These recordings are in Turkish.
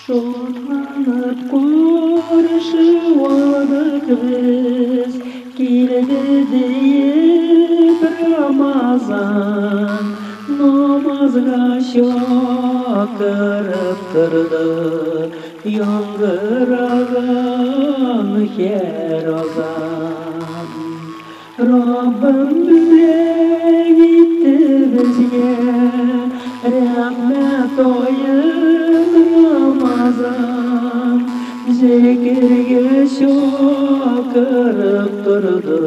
Şonlanıp qarşı olduk biz, keldi deyip Ramazan, namazga şakırıp turdi, yangırağın her ozan. Rabbim bizge gitti bizge, rahmet oyun Ramazan, zikirge şakırıp turdi,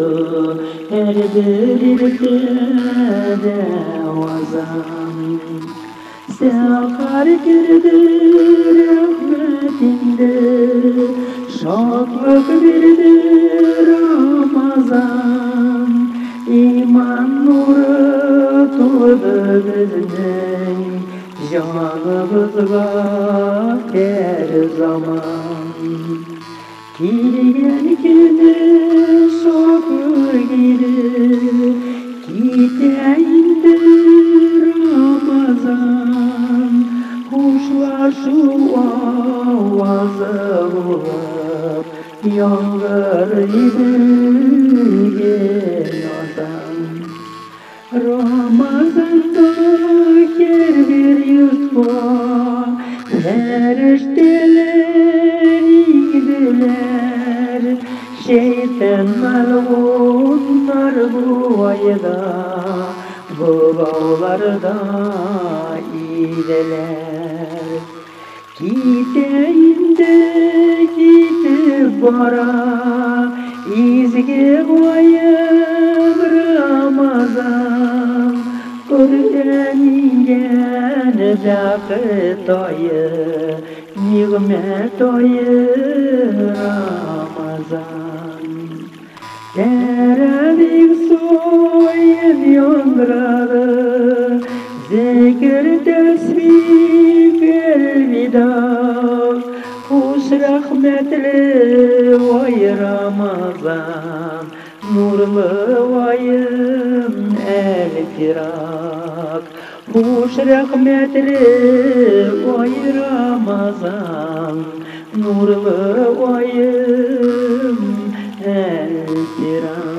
her dirilde devazan. Sehar girdi rahmetinde, şadlık verdi Ramazan, iman nuru turdi bizning canımızga her zaman. Kelgen kedi şakır gidi, giteyindi Ramazan, kuşlaşu avazı bulup, yağır idi yozan. Ramazanda her bir yurtga ferişteler idiler, şeytan malğunlar bu ayda, bu bağlarda idiler. Giteyinde gitip bara, izge koyup Ramazan, Kur'an'ingen vakit ayı, nimet ayı Ramazan. Teravih soyun yangırarı, zikir tesbih elvida, hoş rahmetli vay Ramazan, nurlu vayım el firak, hoş rahmetli vay Ramazan, nurlu vayım el firak.